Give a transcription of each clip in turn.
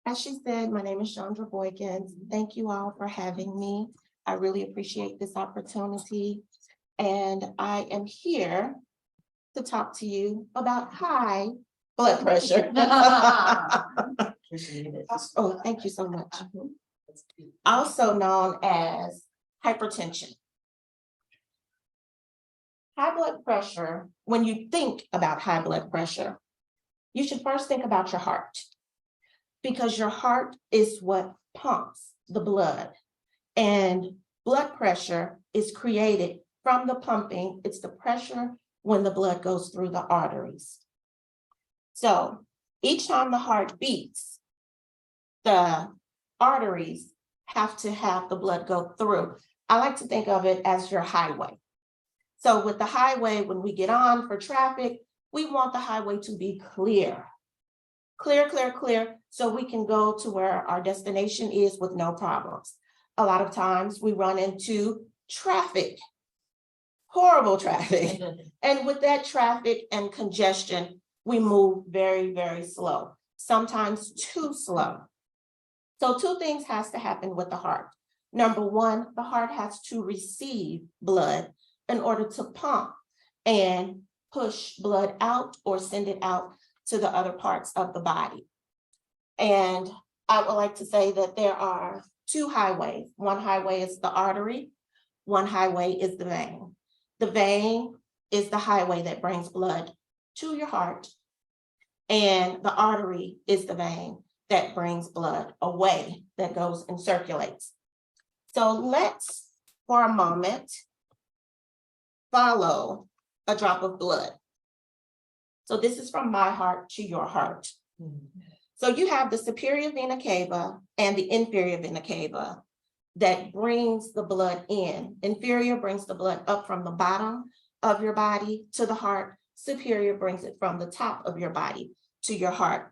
As she said, my name is Chandra Boykins. Thank you all for having me. I really appreciate this opportunity. And I am here to talk to you about high blood pressure. Oh, thank you so much. Also known as hypertension. High blood pressure, when you think about high blood pressure, you should first think about your heart, because your heart is what pumps the blood, and blood pressure is created from the pumping. It's the pressure when the blood goes through the arteries. So each time the heart beats, the arteries have to have the blood go through. I like to think of it as your highway. So with the highway, when we get on for traffic, we want the highway to be clear, so we can go to where our destination is with no problems. A lot of times we run into traffic, horrible traffic. And with that traffic and congestion, we move very, very slow, sometimes too slow. So two things has to happen with the heart. Number one, the heart has to receive blood in order to pump and push blood out or send it out to the other parts of the body. And I would like to say that there are two highways. One highway is the artery, one highway is the vein. The vein is the highway that brings blood to your heart, and the artery is the vein that brings blood away, that goes and circulates. So let's, for a moment, follow a drop of blood. So this is from my heart to your heart. So you have the superior vena cava and the inferior vena cava that brings the blood in. Inferior brings the blood up from the bottom of your body to the heart. Superior brings it from the top of your body to your heart.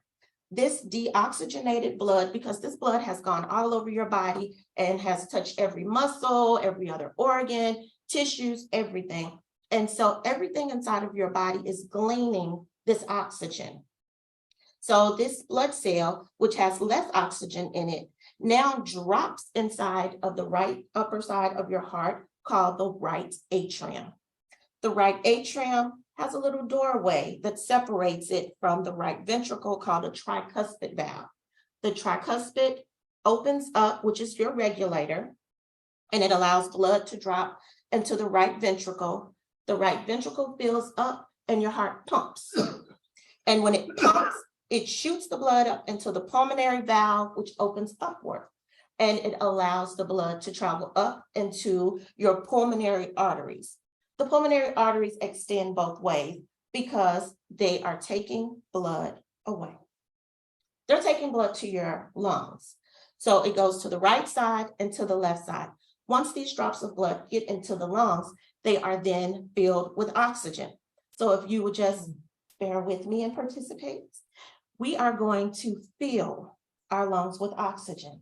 This deoxygenated blood, because this blood has gone all over your body and has touched every muscle, every other organ, tissues, everything. And so everything inside of your body is gleaning this oxygen. So this blood cell, which has less oxygen in it, now drops inside of the right upper side of your heart, called the right atrium. The right atrium has a little doorway that separates it from the right ventricle, called a tricuspid valve. The tricuspid opens up, which is your regulator, and it allows blood to drop into the right ventricle. The right ventricle fills up and your heart pumps. And when it pumps, it shoots the blood up into the pulmonary valve, which opens upward, and it allows the blood to travel up into your pulmonary arteries. The pulmonary arteries extend both ways because they are taking blood away. They're taking blood to your lungs. So it goes to the right side and to the left side. Once these drops of blood get into the lungs, they are then filled with oxygen. So if you would just bear with me and participate, we are going to fill our lungs with oxygen.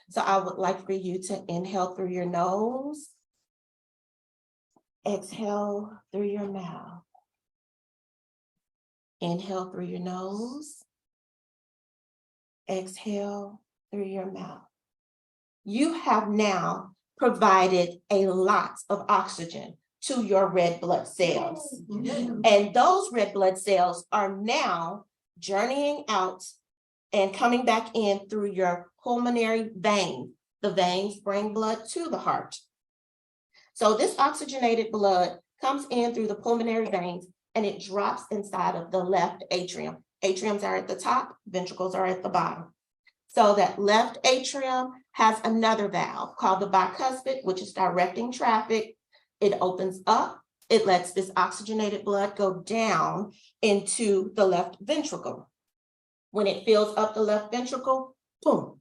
So I would like for you to inhale through your nose, exhale through your mouth. Inhale through your nose, exhale through your mouth. You have now provided a lot of oxygen to your red blood cells. And those red blood cells are now journeying out and coming back in through your pulmonary veins. The veins bring blood to the heart. So this oxygenated blood comes in through the pulmonary veins and it drops inside of the left atrium. Atriums are at the top, ventricles are at the bottom. So that left atrium has another valve called the bicuspid, which is directing traffic. It opens up, it lets this oxygenated blood go down into the left ventricle. When it fills up the left ventricle, boom.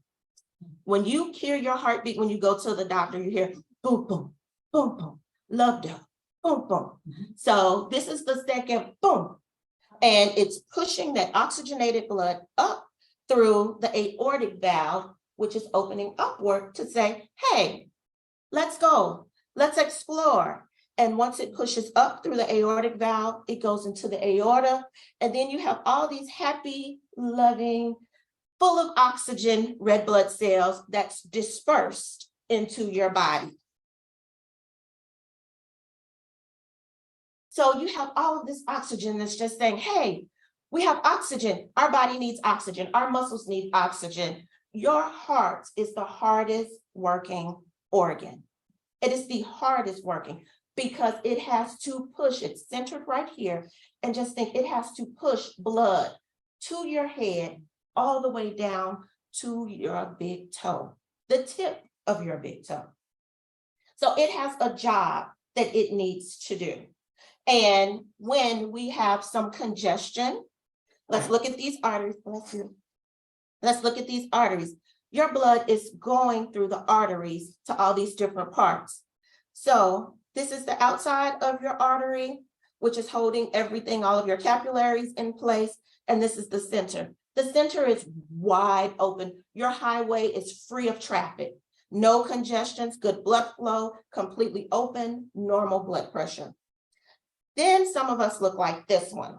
When you hear your heartbeat, when you go to the doctor, you hear boom, boom, boom, boom, love dove, boom, boom. So this is the second boom. And it's pushing that oxygenated blood up through the aortic valve, which is opening upward to say, hey, let's go, let's explore. And once it pushes up through the aortic valve, it goes into the aorta. And then you have all these happy, loving, full of oxygen red blood cells that's dispersed into your body. So you have all of this oxygen that's just saying, hey, we have oxygen. Our body needs oxygen. Our muscles need oxygen. Your heart is the hardest working organ. It is the hardest working because it has to push, it's centered right here, and just think it has to push blood to your head all the way down to your big toe, the tip of your big toe. So it has a job that it needs to do. And when we have some congestion, let's look at these arteries. Let's look at these arteries. Your blood is going through the arteries to all these different parts. So this is the outside of your artery, which is holding everything, all of your capillaries in place. And this is the center. The center is wide open. Your highway is free of traffic. No congestions, good blood flow, completely open, normal blood pressure. Then some of us look like this one.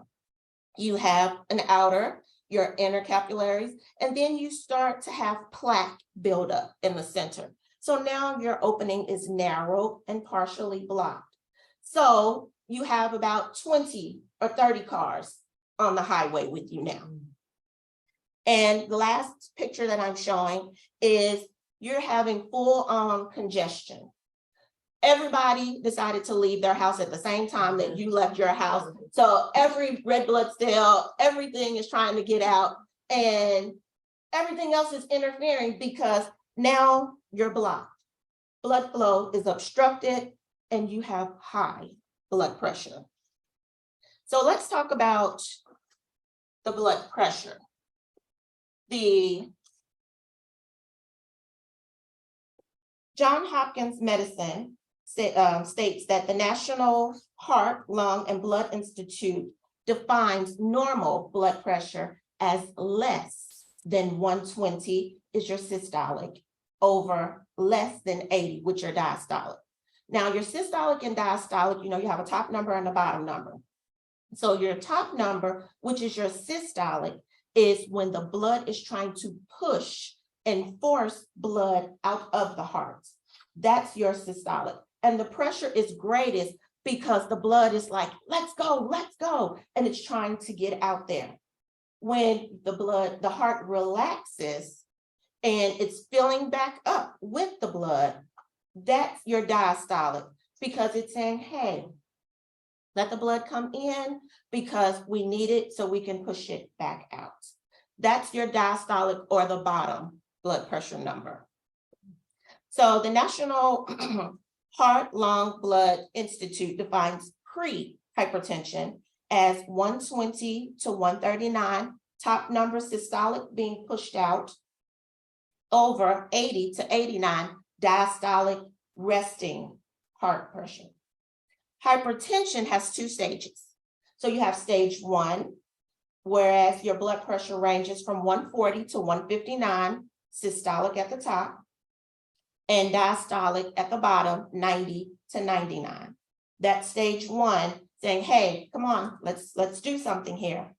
You have an outer, your inner capillaries, and then you start to have plaque build up in the center. So now your opening is narrow and partially blocked. So you have about 20 or 30 cars on the highway with you now. And the last picture that I'm showing is you're having full-on congestion. Everybody decided to leave their house at the same time that you left your house. So every red blood cell, everything is trying to get out and everything else is interfering because now you're blocked. Blood flow is obstructed and you have high blood pressure. So let's talk about the blood pressure. The Johns Hopkins Medicine states that the National Heart, Lung, and Blood Institute defines normal blood pressure as less than 120 is your systolic over less than 80, which are diastolic. Now your systolic and diastolic, you have a top number and a bottom number. So your top number, which is your systolic, is when the blood is trying to push and force blood out of the heart. That's your systolic. And the pressure is greatest because the blood is like, let's go, and it's trying to get out there. When the heart relaxes and it's filling back up with the blood, that's your diastolic because it's saying, hey, let the blood come in because we need it so we can push it back out. That's your diastolic or the bottom blood pressure number. So the National Heart, Lung, Blood Institute defines pre-hypertension as 120 to 139, top number systolic being pushed out, over 80 to 89, diastolic resting heart pressure. Hypertension has two stages. So you have stage 1, whereas your blood pressure ranges from 140 to 159, systolic at the top, and diastolic at the bottom, 90 to 99. That's stage 1, saying, hey, come on, let's do something here.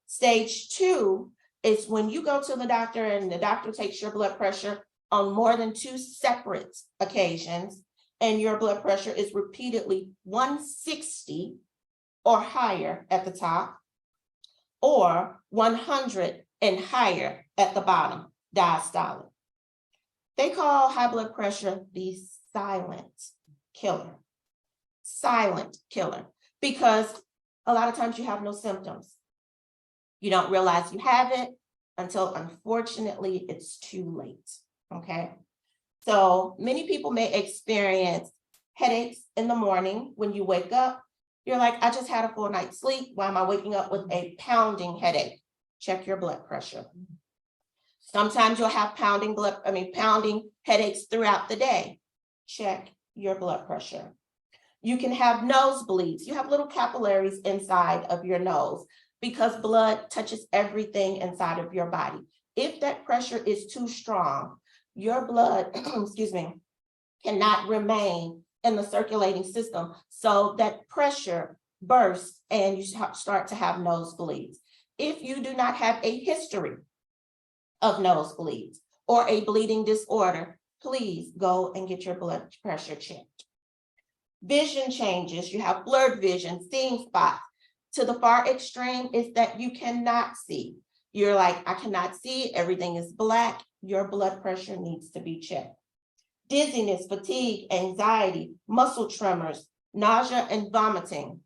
Stage 2 is when you go to the doctor and the doctor takes your blood pressure on more than 2 separate occasions, and your blood pressure is repeatedly 160 or higher at the top, or 100 and higher at the bottom, diastolic. They call high blood pressure the silent killer. Silent killer, because a lot of times you have no symptoms. You don't realize you have it until, unfortunately, it's too late, okay? So many people may experience headaches in the morning when you wake up. You're like, I just had a full night's sleep. Why am I waking up with a pounding headache? Check your blood pressure. Sometimes you'll have pounding headaches throughout the day. Check your blood pressure. You can have nosebleeds. You have little capillaries inside of your nose because blood touches everything inside of your body. If that pressure is too strong, your blood, cannot remain in the circulating system, so that pressure bursts and you start to have nosebleeds. If you do not have a history of nosebleeds or a bleeding disorder, please go and get your blood pressure checked. Vision changes, you have blurred vision, seeing spots. To the far extreme is that you cannot see. You're like, I cannot see, everything is black. Your blood pressure needs to be checked. Dizziness, fatigue, anxiety, muscle tremors, nausea and vomiting.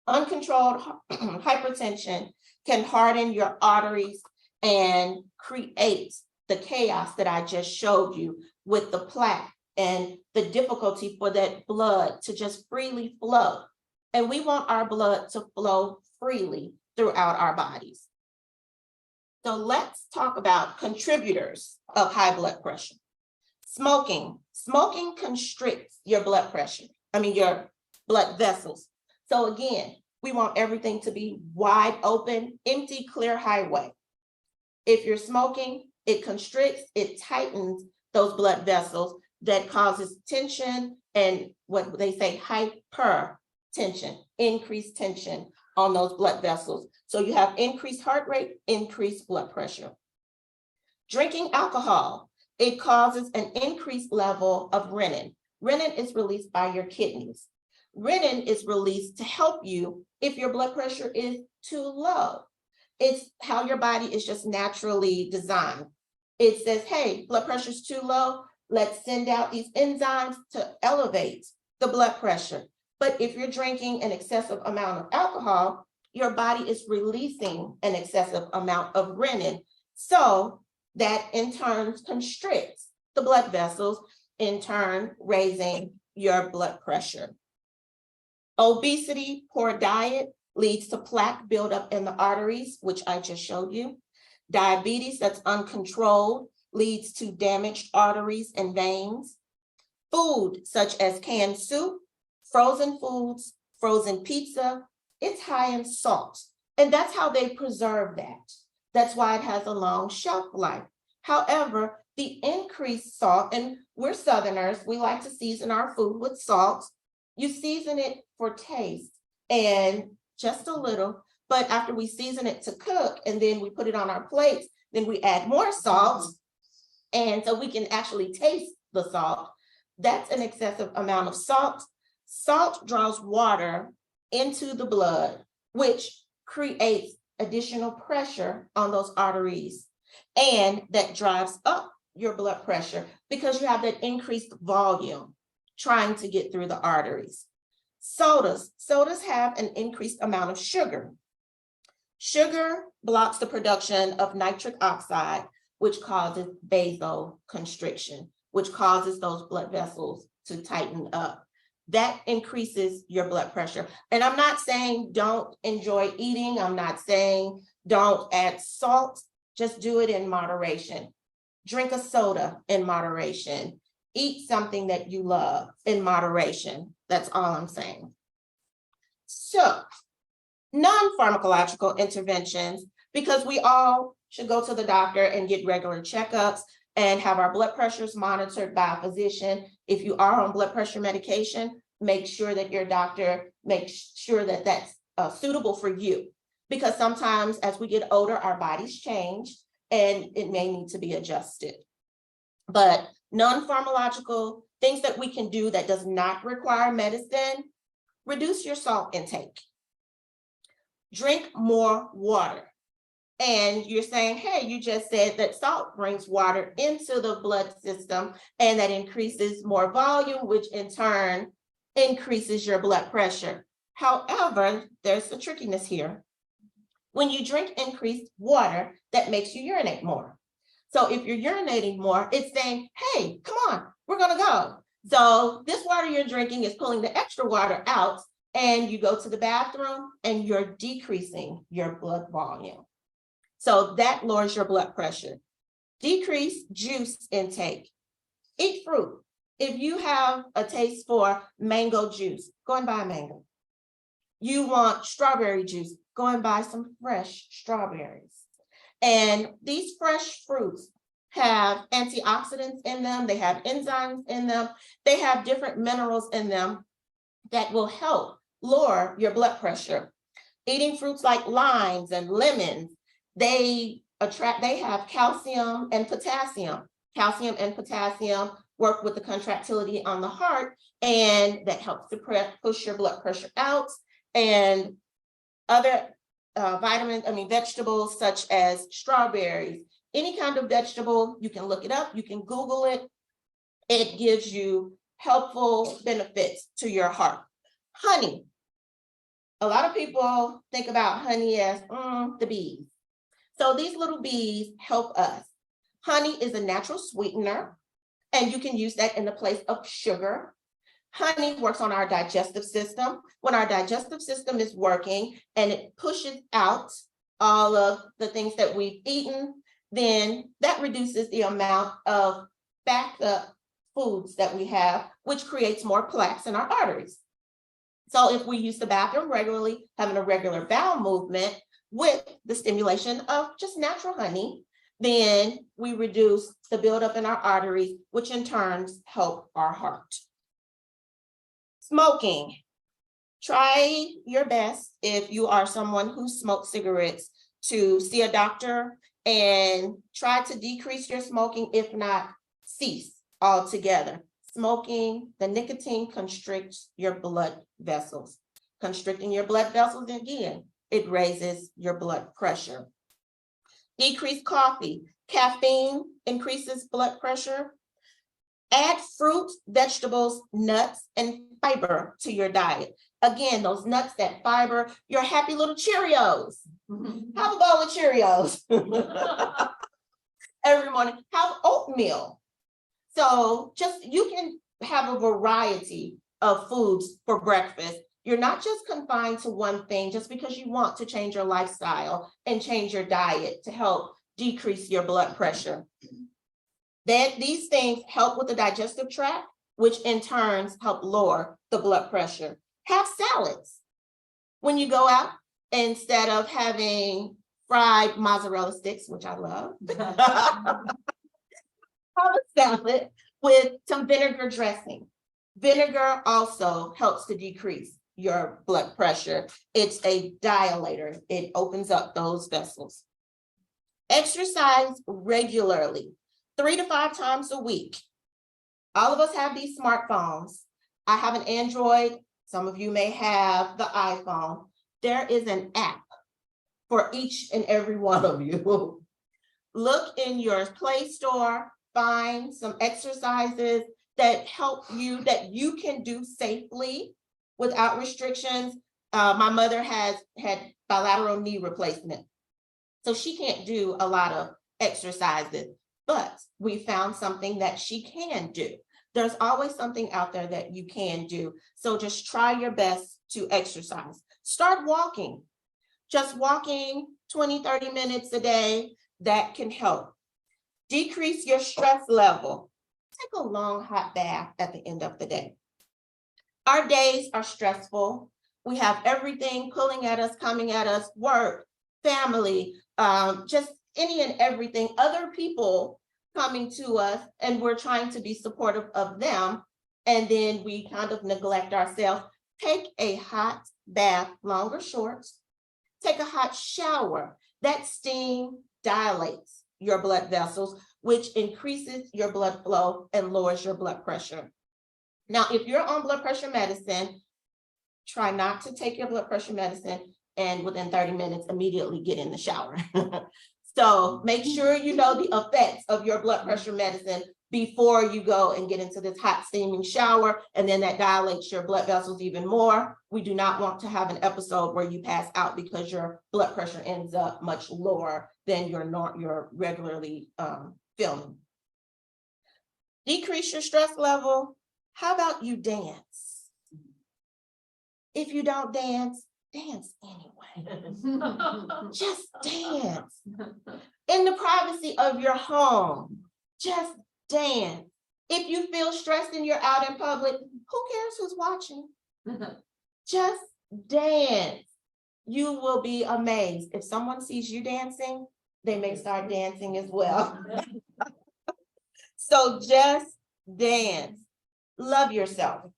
Uncontrolled hypertension can harden your arteries and create the chaos that I just showed you with the plaque and the difficulty for that blood to just freely flow. And we want our blood to flow freely throughout our bodies. So let's talk about contributors of high blood pressure. Smoking. Smoking constricts your blood pressure, your blood vessels. So again, we want everything to be wide open, empty, clear highway. If you're smoking, it constricts, it tightens those blood vessels that causes tension and what they say hypertension, increased tension on those blood vessels. So you have increased heart rate, increased blood pressure. Drinking alcohol, it causes an increased level of renin. Renin is released by your kidneys. Renin is released to help you if your blood pressure is too low. It's how your body is just naturally designed. It says, hey, blood pressure is too low. Let's send out these enzymes to elevate the blood pressure. But if you're drinking an excessive amount of alcohol, your body is releasing an excessive amount of renin. So that in turn constricts the blood vessels, in turn raising your blood pressure. Obesity, poor diet leads to plaque buildup in the arteries, which I just showed you. Diabetes that's uncontrolled leads to damaged arteries and veins. Food such as canned soup, frozen foods, frozen pizza, it's high in salt. And that's how they preserve that. That's why it has a long shelf life. However, the increased salt, and we're Southerners, we like to season our food with salt. You season it for taste and just a little, but after we season it to cook and then we put it on our plates, then we add more salt. And so we can actually taste the salt. That's an excessive amount of salt. Salt draws water into the blood, which creates additional pressure on those arteries. And that drives up your blood pressure because you have that increased volume trying to get through the arteries. Sodas have an increased amount of sugar. Sugar blocks the production of nitric oxide, which causes vasoconstriction, which causes those blood vessels to tighten up. That increases your blood pressure. And I'm not saying don't enjoy eating. I'm not saying don't add salt. Just do it in moderation. Drink a soda in moderation. Eat something that you love in moderation. That's all I'm saying. So, non-pharmacological interventions, because we all should go to the doctor and get regular checkups and have our blood pressures monitored by a physician. If you are on blood pressure medication, make sure that your doctor makes sure that that's suitable for you. Because sometimes as we get older, our bodies change and it may need to be adjusted. But non-pharmacological things that we can do that does not require medicine, reduce your salt intake. Drink more water. And you're saying, hey, you just said that salt brings water into the blood system and that increases more volume, which in turn increases your blood pressure. However, there's a trickiness here. When you drink increased water, that makes you urinate more. So if you're urinating more, it's saying, hey, come on, we're gonna go. So this water you're drinking is pulling the extra water out and you go to the bathroom and you're decreasing your blood volume. So that lowers your blood pressure. Decrease juice intake. Eat fruit. If you have a taste for mango juice, go and buy a mango. You want strawberry juice, go and buy some fresh strawberries. And these fresh fruits have antioxidants in them, they have enzymes in them, they have different minerals in them that will help lower your blood pressure. Eating fruits like limes and lemons, they have calcium and potassium. Calcium and potassium work with the contractility on the heart, and that helps to push your blood pressure out. And other vegetables such as strawberries, any kind of vegetable, you can look it up, you can Google it. It gives you helpful benefits to your heart. Honey. A lot of people think about honey as the bees. So these little bees help us. Honey is a natural sweetener, and you can use that in the place of sugar. Honey works on our digestive system. When our digestive system is working and it pushes out all of the things that we've eaten, then that reduces the amount of backup foods that we have, which creates more plaques in our arteries. So if we use the bathroom regularly, having a regular bowel movement with the stimulation of just natural honey, then we reduce the buildup in our arteries, which in turn help our heart. Smoking. Try your best if you are someone who smokes cigarettes to see a doctor and try to decrease your smoking, if not cease altogether. Smoking, the nicotine constricts your blood vessels. Constricting your blood vessels, again, it raises your blood pressure. Decrease coffee. Caffeine increases blood pressure. Add fruit, vegetables, nuts, and fiber to your diet. Again, those nuts, that fiber, your happy little Cheerios. Have a bowl of Cheerios every morning. Have oatmeal. So you can have a variety of foods for breakfast. You're not just confined to one thing just because you want to change your lifestyle and change your diet to help decrease your blood pressure. These things help with the digestive tract, which in turn help lower the blood pressure. Have salads. When you go out, instead of having fried mozzarella sticks, which I love, have a salad with some vinegar dressing. Vinegar also helps to decrease your blood pressure. It's a dilator. It opens up those vessels. Exercise regularly, 3 to 5 times a week. All of us have these smartphones. I have an Android. Some of you may have the iPhone. There is an app for each and every one of you. Look in your Play Store, find some exercises that help you, that you can do safely without restrictions. My mother has had bilateral knee replacement, so she can't do a lot of exercises, but we found something that she can do. There's always something out there that you can do. So just try your best to exercise. Start walking. Just walking 20, 30 minutes a day, that can help. Decrease your stress level. Take a long hot bath at the end of the day. Our days are stressful. We have everything pulling at us, coming at us, work, family, just any and everything, other people coming to us, and we're trying to be supportive of them, and then we kind of neglect ourselves. Take a hot bath, long or short. Take a hot shower. That steam dilates your blood vessels, which increases your blood flow and lowers your blood pressure. Now, if you're on blood pressure medicine, try not to take your blood pressure medicine and within 30 minutes immediately get in the shower. So make sure you know the effects of your blood pressure medicine before you go and get into this hot steaming shower, and then that dilates your blood vessels even more. We do not want to have an episode where you pass out because your blood pressure ends up much lower than you're regularly feeling. Decrease your stress level. How about you dance? If you don't dance, dance anyway. Just dance. In the privacy of your home, just dance. If you feel stressed and you're out in public, who cares who's watching? Just dance. You will be amazed. If someone sees you dancing, they may start dancing as well. So just dance. Love yourself.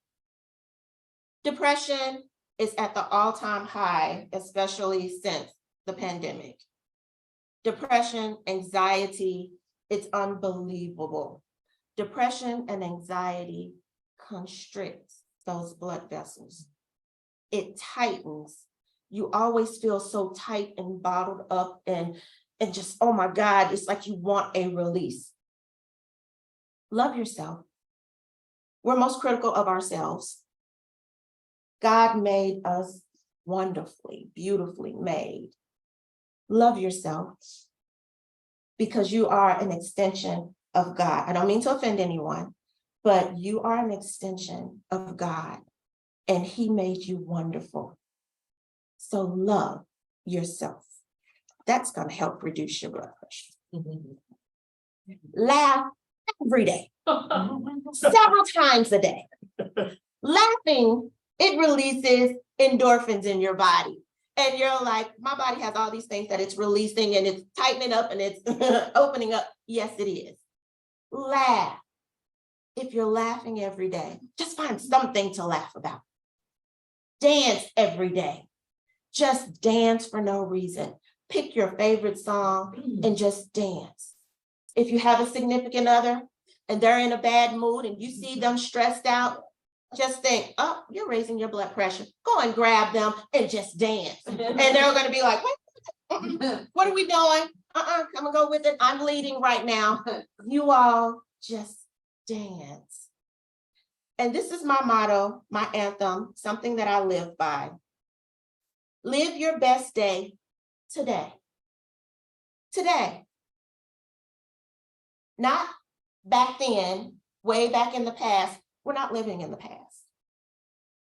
Depression is at the all-time high, especially since the pandemic. Depression, anxiety, it's unbelievable. Depression and anxiety constricts those blood vessels. It tightens. You always feel so tight and bottled up and just, oh my God, it's like you want a release. Love yourself. We're most critical of ourselves. God made us wonderfully, beautifully made. Love yourself because you are an extension of God. I don't mean to offend anyone, but you are an extension of God and He made you wonderful. So love yourself. That's going to help reduce your blood pressure. Laugh every day, several times a day. Laughing, it releases endorphins in your body. And you're like, my body has all these things that it's releasing and it's tightening up and it's opening up. Yes, it is. Laugh. If you're laughing every day, just find something to laugh about. Dance every day. Just dance for no reason. Pick your favorite song and just dance. If you have a significant other and they're in a bad mood and you see them stressed out, just think, oh, you're raising your blood pressure. Go and grab them and just dance. And they're going to be like, what are we doing? I'm going to go with it. I'm leading right now. You all just dance. And this is my motto, my anthem, something that I live by. Live your best day today. Today. Not back then, way back in the past. We're not living in the past.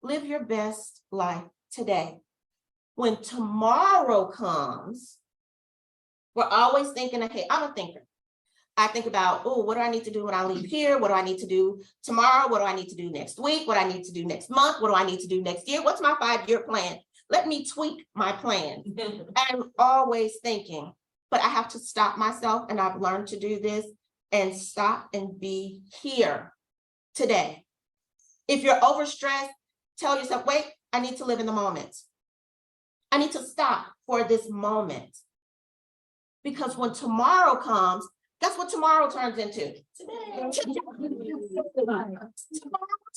Live your best life today. When tomorrow comes, we're always thinking, okay, I'm a thinker. I think about, oh, what do I need to do when I leave here? What do I need to do tomorrow? What do I need to do next week? What do I need to do next month? What do I need to do next year? What's my 5-year plan? Let me tweak my plan. I'm always thinking, but I have to stop myself, and I've learned to do this, and stop and be here today. If you're overstressed, tell yourself, wait, I need to live in the moment. I need to stop for this moment. Because when tomorrow comes, that's what tomorrow turns into. Tomorrow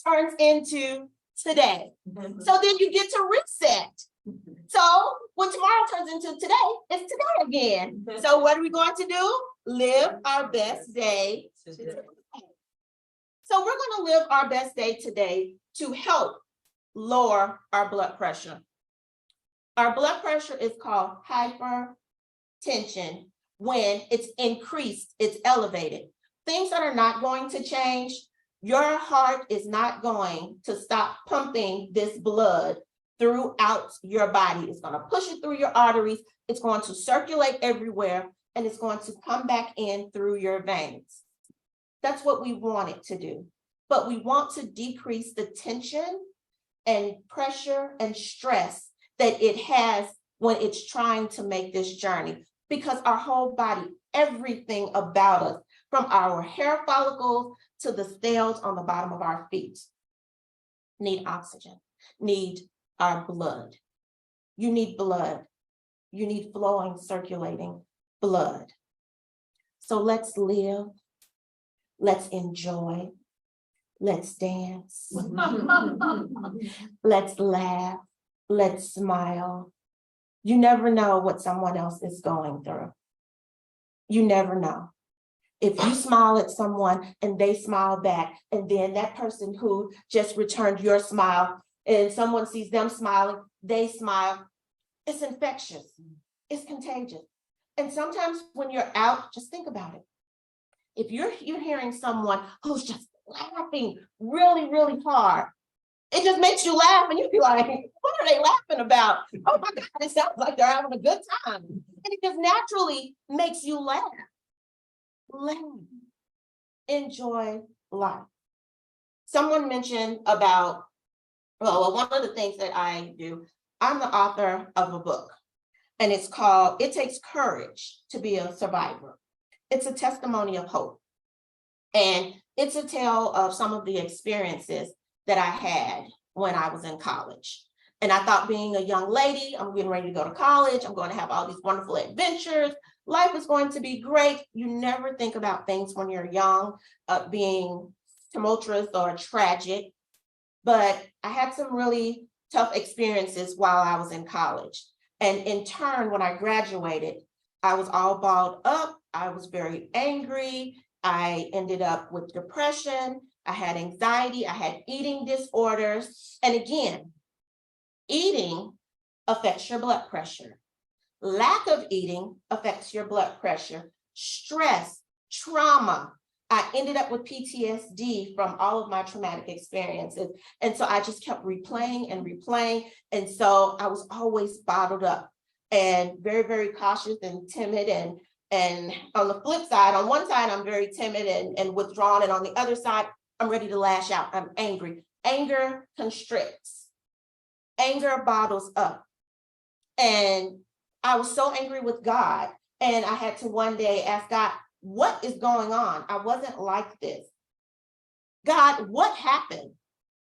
turns into today. So then you get to reset. So when tomorrow turns into today, it's today again. So what are we going to do? Live our best day today. So we're going to live our best day today to help lower our blood pressure. Our blood pressure is called hypertension. When it's increased, it's elevated. Things that are not going to change, your heart is not going to stop pumping this blood throughout your body. It's going to push it through your arteries. It's going to circulate everywhere, and it's going to come back in through your veins. That's what we want it to do. But we want to decrease the tension and pressure and stress that it has when it's trying to make this journey. Because our whole body, everything about us, from our hair follicles to the scales on the bottom of our feet, need oxygen, need our blood. You need blood. You need flowing, circulating blood. So let's live. Let's enjoy. Let's dance. Let's laugh. Let's smile. You never know what someone else is going through. You never know. If you smile at someone and they smile back, and then that person who just returned your smile and someone sees them smiling, they smile, it's infectious. It's contagious. And sometimes when you're out, just think about it. If you're hearing someone who's just laughing really, really hard, it just makes you laugh, and you be like, what are they laughing about? Oh my God, it sounds like they're having a good time. And it just naturally makes you laugh. Laugh. Enjoy life. Someone mentioned about, well, one of the things that I do, I'm the author of a book, and it's called, It Takes Courage to Be a Survivor. It's a testimony of hope. And it's a tale of some of the experiences that I had when I was in college. And I thought, being a young lady, I'm getting ready to go to college, I'm going to have all these wonderful adventures. Life is going to be great. You never think about things when you're young, being tumultuous or tragic. But I had some really tough experiences while I was in college. And in turn, when I graduated, I was all balled up. I was very angry. I ended up with depression. I had anxiety. I had eating disorders. And again, eating affects your blood pressure. Lack of eating affects your blood pressure. Stress, trauma. I ended up with PTSD from all of my traumatic experiences. And so I just kept replaying and replaying. And so I was always bottled up and very, very cautious and timid. And on the flip side, on one side, I'm very timid and withdrawn. And on the other side, I'm ready to lash out. I'm angry. Anger constricts. Anger bottles up. And I was so angry with God. And I had to one day ask God, what is going on? I wasn't like this. God, what happened?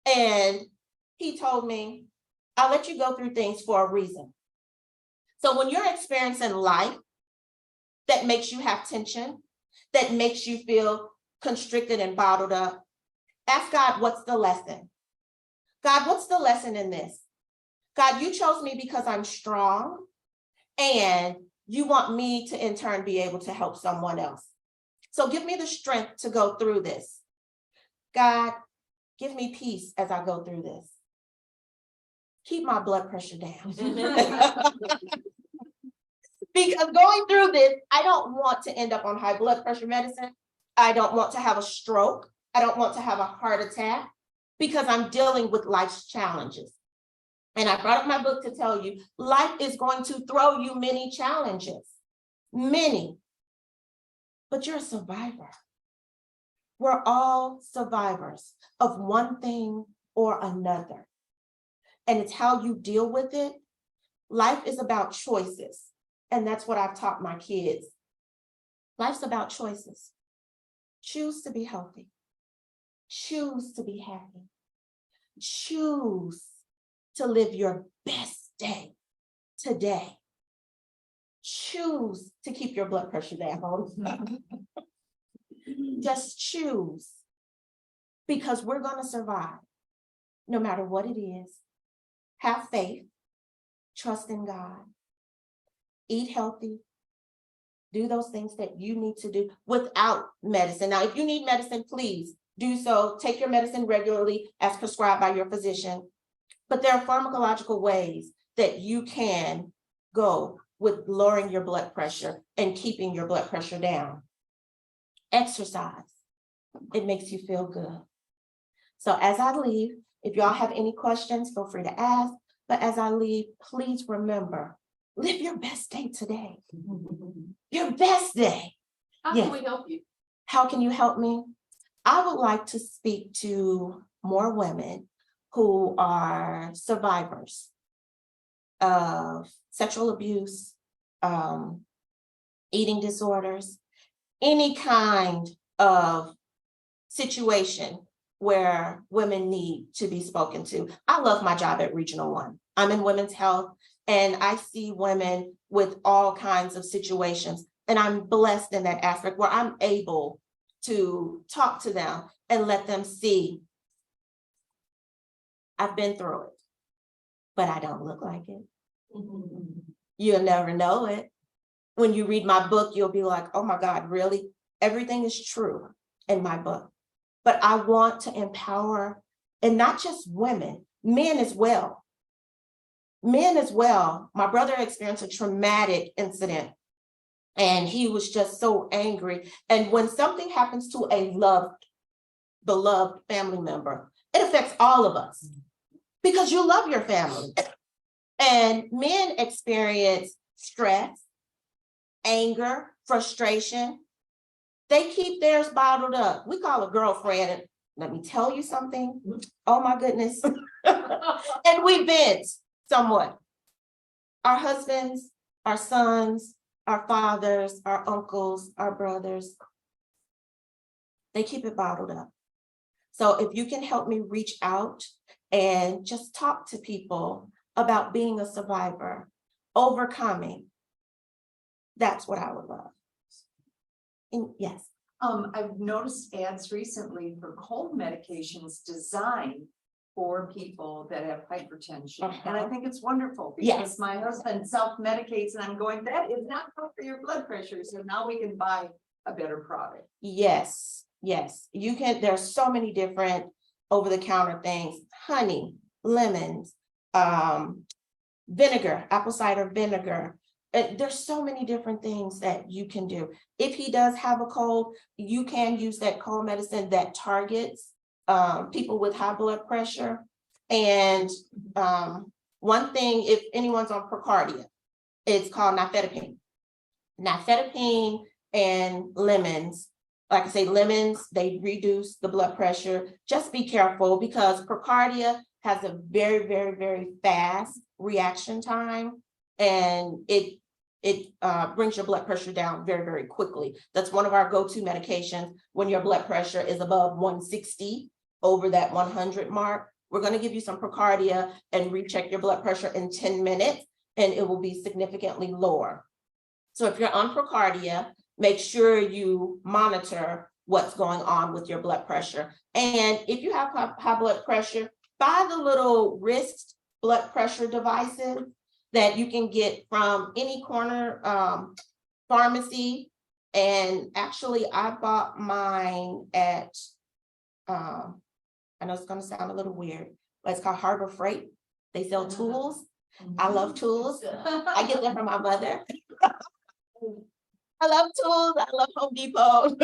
And he told me, I'll let you go through things for a reason. So when you're experiencing life that makes you have tension, that makes you feel constricted and bottled up, ask God, what's the lesson? God, what's the lesson in this? God, you chose me because I'm strong, and you want me to in turn be able to help someone else. So give me the strength to go through this. God, give me peace as I go through this. Keep my blood pressure down. Because going through this, I don't want to end up on high blood pressure medicine. I don't want to have a stroke. I don't want to have a heart attack, because I'm dealing with life's challenges. And I brought up my book to tell you, life is going to throw you many challenges, many, but you're a survivor. We're all survivors of one thing or another. And it's how you deal with it. Life is about choices. And that's what I've taught my kids. Life's about choices. Choose to be healthy. Choose to be happy. Choose to live your best day today. Choose to keep your blood pressure down. Just choose, because we're going to survive no matter what it is. Have faith, trust in God, eat healthy, do those things that you need to do without medicine. Now, if you need medicine, please do so. Take your medicine regularly as prescribed by your physician. But there are pharmacological ways that you can go with lowering your blood pressure and keeping your blood pressure down. Exercise. It makes you feel good. So as I leave, if y'all have any questions, feel free to ask. But as I leave, please remember, live your best day today. Your best day. How can we help you? How can you help me? I would like to speak to more women who are survivors of sexual abuse, eating disorders, any kind of situation where women need to be spoken to. I love my job at Regional One. I'm in women's health, and I see women with all kinds of situations. And I'm blessed in that aspect where I'm able to talk to them and let them see, I've been through it, but I don't look like it. You'll never know it. When you read my book, you'll be like, oh my God, really? Everything is true in my book. But I want to empower, and not just women, men as well. Men as well. My brother experienced a traumatic incident, and he was just so angry. And when something happens to a beloved family member, it affects all of us because you love your family. And men experience stress, anger, frustration. They keep theirs bottled up. We call a girlfriend, and let me tell you something. Oh my goodness. And we vent somewhat. Our husbands, our sons, our fathers, our uncles, our brothers. they keep it bottled up. So if you can help me reach out and just talk to people about being a survivor, overcoming, that's what I would love. And yes. I've noticed ads recently for cold medications designed for people that have hypertension. And I think it's wonderful because Yes. my husband self-medicates and I'm going, that is not good for your blood pressure. So now we can buy a better product. Yes, yes. You can, there's so many different over-the-counter things, honey, lemons, vinegar, apple cider vinegar. There's so many different things that you can do. If he does have a cold, you can use that cold medicine that targets people with high blood pressure. And one thing, if anyone's on Procardia, it's called nifedipine. Nifedipine and lemons, like I say, lemons, they reduce the blood pressure. Just be careful because Procardia has a very, very, very fast reaction time, and it brings your blood pressure down very, very quickly. That's one of our go-to medications when your blood pressure is above 160, over that 100 mark. We're going to give you some Procardia and recheck your blood pressure in 10 minutes, and it will be significantly lower. So if you're on Procardia, make sure you monitor what's going on with your blood pressure. And if you have high blood pressure, buy the little wrist blood pressure devices that you can get from any corner pharmacy. And actually, I bought mine at, I know it's going to sound a little weird, but it's called Harbor Freight. They sell tools. I love tools. I get them from my mother. I love tools. I love Home Depot.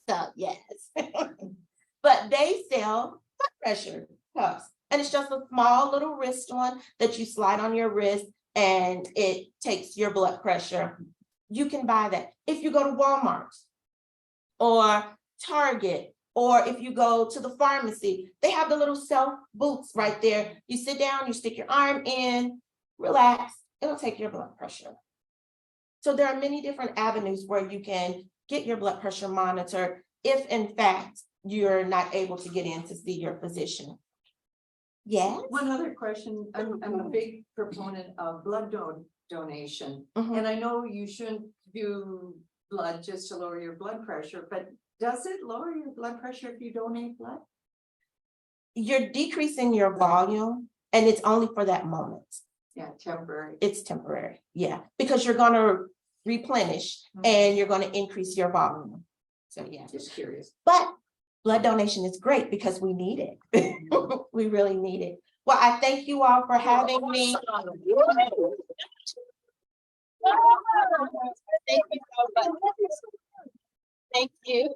So yes, but they sell blood pressure cuffs, and it's just a small little wrist one that you slide on your wrist, and it takes your blood pressure. You can buy that if you go to Walmart or Target, or if you go to the pharmacy. They have the little self boots right there. You sit down, you stick your arm in, relax. It'll take your blood pressure. So there are many different avenues where you can get your blood pressure monitored if in fact you're not able to get in to see your physician. Yes. One other question. I'm a big proponent of blood donation. Mhm. And I know you shouldn't do blood just to lower your blood pressure, but does it lower your blood pressure if you donate blood? You're decreasing your volume, and it's only for that moment. Yeah, temporary. It's temporary. Yeah, because you're going to replenish and you're going to increase your volume. So yeah, Just curious. but blood donation is great because we need it. We really need it. Well, I thank you all for having me. Thank you so much. Thank you.